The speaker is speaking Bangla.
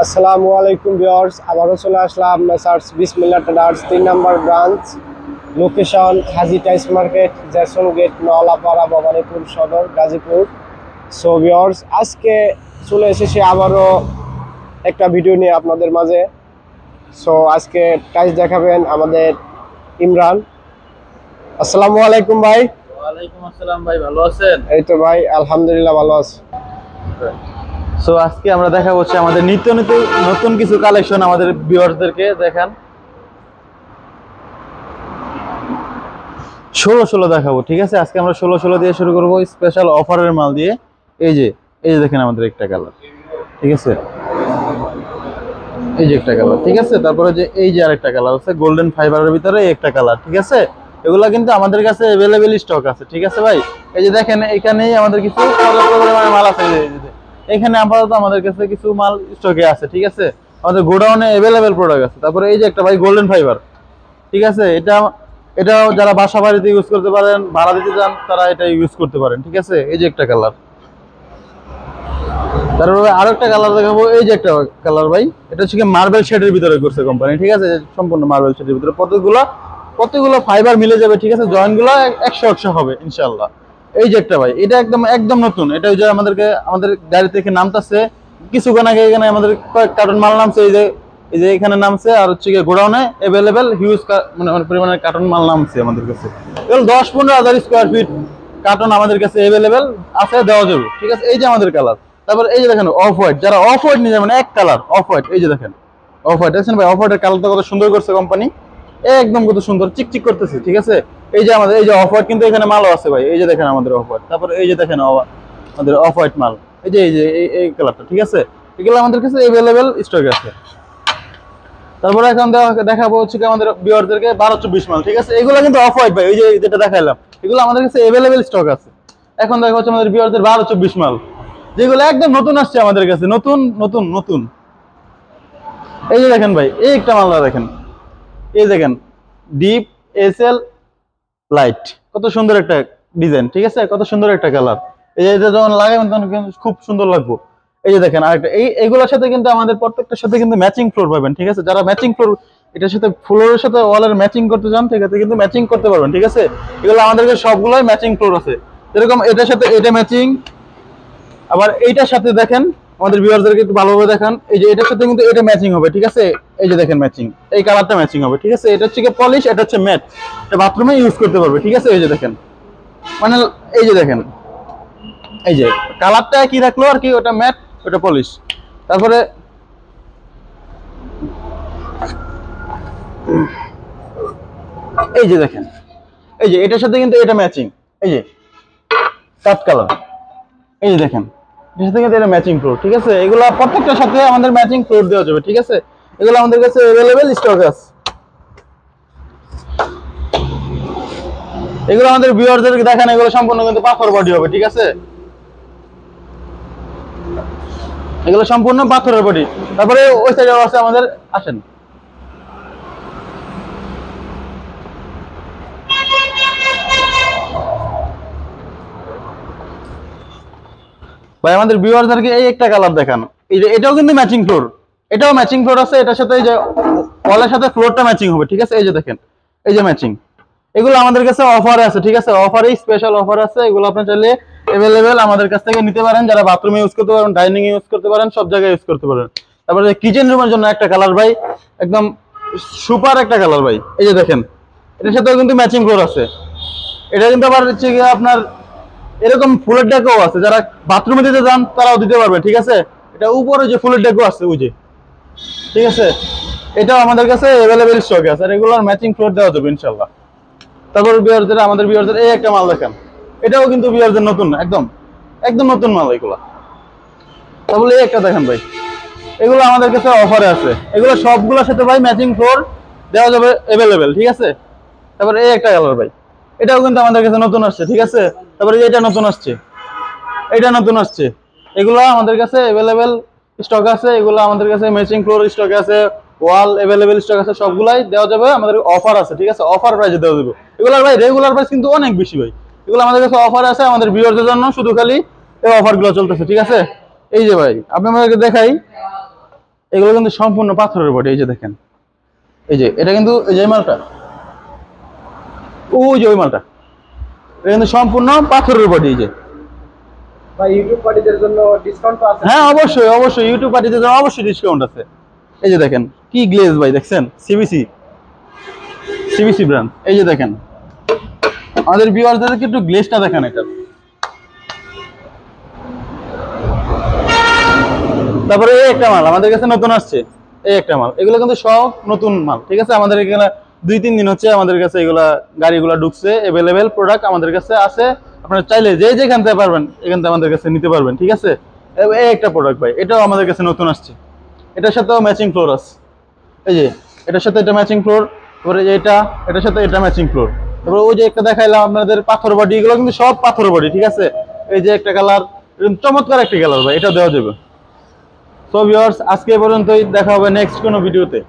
আসসালামু আলাইকুম ভিউয়ার্স, আবারও চলে আসলাম মেসার্স বিসমিল্লাহ ট্রেডার্স 3 নম্বর ব্রাঞ্চ, লোকেশন হাজি টাইস market, Jackson gate, Naolapara, Bhabanipur সদর, গাজীপুর। সো ভিউয়ার্স, আজকে চলে এসেছি আবারও একটা ভিডিও নিয়ে আপনাদের মাঝে। সো আজকে টাইস দেখাবেন আমাদের ইমরান। আসসালামু আলাইকুম ভাই। ওয়ালাইকুম আসসালাম ভাই, ভালো আছেন? এই তো ভাই, আলহামদুলিল্লাহ ভালো আছি। সো আজকে আমরা দেখা হচ্ছে আমাদের নিত্য নিত্য নতুন কিছু কালেকশন আমাদের ভিউয়ারদেরকে দেখান। 16 দেখাবো, ঠিক আছে? আজকে আমরা 16 দিয়ে শুরু করবো, স্পেশাল অফারের মাল দিয়ে। এই যে দেখেন আমাদের একটা কালার, ঠিক আছে? এই যে একটা কালার, ঠিক আছে? তারপরে যে এই যে আরেকটা কালার আছে গোল্ডেন ফাইবারের ভিতরে একটা কালার, ঠিক আছে? এগুলা কিন্তু আমাদের কাছে অ্যাভেলেবেল স্টক আছে, ঠিক আছে ভাই? এই যে দেখেন এখানেই আমাদের কিছু পরিমাণে মাল আছে। এখানে আপাতত আমাদের কাছে কিছু মাল স্টকে আছে, ঠিক আছে? আমাদের গোডাউনে অ্যাভেলেবেল প্রোডাক্ট আছে। তারপরে এই যে একটা ভাই গোল্ডেন ফাইবার, ঠিক আছে? এটাও যারা বাসা বাড়িতে ইউজ করতে পারেন, ভাড়া দিতে চান তারা এটা ইউজ করতে পারেন, ঠিক আছে? এই যে একটা কালার। তারপরে আরো একটা কালার দেখাবো, এই যে একটা কালার ভাই, এটা হচ্ছে মার্বেল শেডের ভিতরে করছে কোম্পানি, ঠিক আছে? সম্পূর্ণ মার্বেল শেডের ভিতরে প্রত্যেকগুলো ফাইবার মিলে যাবে, ঠিক আছে? জয়েন্ট গুলো 100 হবে ইনশাআল্লাহ। এই যে একটা ভাই, এটা একদম নতুন। এটা যে আমাদের গাড়ি থেকে নামতেছে কিছুক্ষণ আগে, এখানে আমাদের কয়েক কার্টন মাল নামছে। এই যে এখানে নামছে, আর হচ্ছে গোডাউনে অ্যাভেলেবেল হিউজ মানে পরিমাণের কার্টন মাল নামছে আমাদের কাছে। এগুলো 10-15 হাজার স্কোয়ার ফিট কার্টন আমাদের কাছে অ্যাভেলেবেল আছে, দেওয়া যাবে, ঠিক আছে? এই যে আমাদের কালার। তারপর এই যে দেখেন অফ হোয়াইট, যারা অফ হোয়াইট নিয়ে যাবেন, এক কালার অফ হোয়াইট। এই যে দেখেন অফ হোয়াইট, দেখছেন ভাই? অফ হোয়াইটের কালারটা কত সুন্দর করছে কোম্পানি, একদম কত সুন্দর চিকচিক করতেছে, ঠিক আছে? এই যে আমাদের এই যে অফ হোয়াইট, কিন্তু এখানে মালও আছে ভাই। এই যে দেখেন আমাদের অফ হোয়াইট। তারপর এই যে দেখেন আমাদের অফ হোয়াইট মাল, এই কালারটা, ঠিক আছে? এগুলো আমাদের কাছে অ্যাভেলেবেল স্টক আছে। তারপরে এখন দেখাবো হচ্ছে আমাদের ভিউয়ারদেরকে 12-24 মাল, ঠিক আছে? এগুলো কিন্তু অফ হোয়াইট ভাই, ওই যে যেটা দেখাইলাম, এগুলো আমাদের কাছে অ্যাভেলেবেল স্টক আছে। এখন দেখা হচ্ছে আমাদের ভিউয়ারদের 12-24 মাল, যেগুলো একদম নতুন আসছে আমাদের কাছে, নতুন। এই যে দেখেন ভাই, এই একটা মালটা দেখেন, এই দেখেন ডিপ এসএল লাইট, কত সুন্দর একটা ডিজাইন, ঠিক আছে? কত সুন্দর একটা কালার। এই যে এটা যখন লাগাবেন তখন খুব সুন্দর লাগবে। এই যে দেখেন আরেকটা, এইগুলোর সাথে কিন্তু আমাদের প্রত্যেকটার সাথে কিন্তু ম্যাচিং ফ্লোর পাবেন, ঠিক আছে? যারা ম্যাচিং ফ্লোর এটার সাথে ফ্লোরের সাথে ওয়ালের ম্যাচিং করতে চান, ঠিক আছে? কিন্তু ম্যাচিং করতে পারবেন, ঠিক আছে? এগুলো আমাদের কাছে সবগুলোই ম্যাচিং ফ্লোর আছে। যেরকম এটার সাথে এটা ম্যাচিং, আবার এইটার সাথে দেখেন আমাদের ভিউয়ারদেরকে একটু ভালোভাবে দেখান। এই যে এটার সাথে কিন্তু এটা ম্যাচিং হবে, ঠিক আছে? এই যে দেখেন ম্যাচিং, এই কালারটা ম্যাচিং হবে, ঠিক আছে? এটা হচ্ছে পলিশ, এটা হচ্ছে ম্যাট, এটা বাথরুমে ইউজ করতে পারবে, ঠিক আছে? এই যে দেখেন, মানে এই যে দেখেন, এই যে কালারটা কি রাখলো আর কি, ওটা ম্যাট, ওটা পলিশ। তারপরে এই যে দেখেন, এই যে এটার সাথে কিন্তু এটা ম্যাচিং, এই যে কাট কালার। এই যে দেখেন এটার সাথে কিন্তু এটা ম্যাচিং ফ্লোর, ঠিক আছে? এগুলো প্রত্যেকটার সাথে আমাদের ম্যাচিং ফ্লোর দেওয়া যাবে, ঠিক আছে? এগুলো আমাদের কাছে অ্যাভেলেবেল স্টক আছে। এগুলো আমাদের ভিউয়ারদেরকে দেখেন, এগুলো সম্পূর্ণ কিন্তু পাথর বডি হবে, ঠিক আছে? এগুলো সম্পূর্ণ পাথরের বডি। তারপরে ওই সাইডে আছে আমাদের, আসেন ভাই, আমাদের ভিউয়ারদেরকে এই একটা কালার দেখান। এই যে এটাও কিন্তু ম্যাচিং ফ্লোর, এটাও ম্যাচিং ফ্লোর আছে, এটার সাথে এই যে ওয়ালের সাথে ফ্লোরটা ম্যাচিং হবে, ঠিক আছে? এই যে দেখেন, এই যে ম্যাচিং। এগুলো আমাদের কাছে অফারে আছে, ঠিক আছে? অফারেই স্পেশাল অফার আছে। এগুলো আপনি চাইলে অ্যাভেলেবেল আমাদের কাছ থেকে নিতে পারেন, যারা বাথরুমে ইউজ করতে পারেন, ডাইনিং ইউজ করতে পারেন, সব জায়গায় ইউজ করতে পারেন। তারপরে কিচেন রুমের জন্য একটা কালার ভাই, একদম সুপার একটা কালার ভাই। এই যে দেখেন এটার সাথেও কিন্তু ম্যাচিং ফ্লোর আছে। এটা কিন্তু আবার হচ্ছে আপনার এরকম ফুলের ডেকও আছে, যারা বাথরুমে দিতে চান তারাও দিতে পারবে, ঠিক আছে? এটা উপরে যে ফুলের ডেকও আছে ওই যে, ঠিক আছে? এটাও আমাদের কাছে অ্যাভেলেবেল স্টকে আছে, আর এগুলোর ম্যাচিং ফ্লোর দেওয়া যাবে ইনশাআল্লাহ। তারপর আমাদের ভিউয়ারদের এই একটা মাল দেখেন, এটাও কিন্তু ভিউয়ারদের নতুন, একদম নতুন মাল এগুলো। তাহলে এই একটা দেখেন ভাই, এগুলো আমাদের কাছে অফারে আছে। এগুলো সবগুলোর সাথে ভাই ম্যাচিং ফ্লোর দেওয়া যাবে অ্যাভেলেবেল, ঠিক আছে? তারপর এই একটা কালার ভাই, এটাও কিন্তু আমাদের কাছে নতুন আসছে, ঠিক আছে? তারপরে এটা নতুন আসছে, এটা নতুন আসছে। এগুলো আমাদের কাছে অ্যাভেলেবেল স্টক আছে। এগুলো আমাদের কাছে ম্যাচিং ফ্লোর স্টক আছে, ওয়াল অ্যাভেলেবেল স্টক আছে, সবগুলাই দেওয়া যাবে। আমাদের অফার আছে, ঠিক আছে? অফার প্রাইসে দেওয়া যাবে। এগুলোর ভাই রেগুলার প্রাইস কিন্তু অনেক বেশি ভাই। এগুলো আমাদের কাছে অফার আছে আমাদের ভিউয়ারদের জন্য, শুধু খালি এই অফারগুলো চলতেছে, ঠিক আছে? এই যে ভাই, আপনি আমাদেরকে দেখাই, এগুলো কিন্তু সম্পূর্ণ পাথরের বডি। এই যে দেখেন, এই যে এটা কিন্তু এই যে মালটা, ওই যে ওই মালটা, এটা কিন্তু সম্পূর্ণ পাথরের বডি। এই যে ভাই ইউটিউব পার্টিদের জন্য ডিসকাউন্ট তো আছে? হ্যাঁ অবশ্যই অবশ্যই, ইউটিউব পার্টিতে অবশ্যই ডিসকাউন্ট আছে। এই যে দেখেন কি গ্লেজ ভাই, দেখছেন? CBC CBC brand. এই যে দেখেন আমাদের ভিউয়ারদেরকে একটু গ্লেজটা দেখেন এটা। তারপরে এই একটা মাল আমাদের কাছে নতুন আসছে, এই একটা মাল, এগুলো কিন্তু সব নতুন মাল, ঠিক আছে? আমাদের এখানে 2-3 দিন হচ্ছে আমাদের কাছে এগুলা গাড়িগুলা ঢুকছে, अवेलेबल প্রোডাক্ট আমাদের কাছে আছে। আপনারা চাইলে যে যেখান থেকে পারবেন এখান থেকে আমাদের কাছে নিতে পারবেন, ঠিক আছে? এই একটা প্রোডাক্ট ভাই, এটাও আমাদের কাছে নতুন আসছে, এটার সাথেও ম্যাচিং ফ্লোর আছে। এই যে এটার সাথে এটা ম্যাচিং ফ্লোর, তারপরে এটা এটার সাথে এটা ম্যাচিং ফ্লোর, তারপরে ওই যে একটা দেখাইলাম আপনাদের পাথর বডি, এগুলো কিন্তু সব পাথর বডি, ঠিক আছে? এই যে একটা কালার, চমৎকার একটা কালার ভাই, এটা দেওয়া যাবে। সো ভিউয়ার্স, আজকে এই পর্যন্তই, দেখা হবে নেক্সট কোনো ভিডিওতে।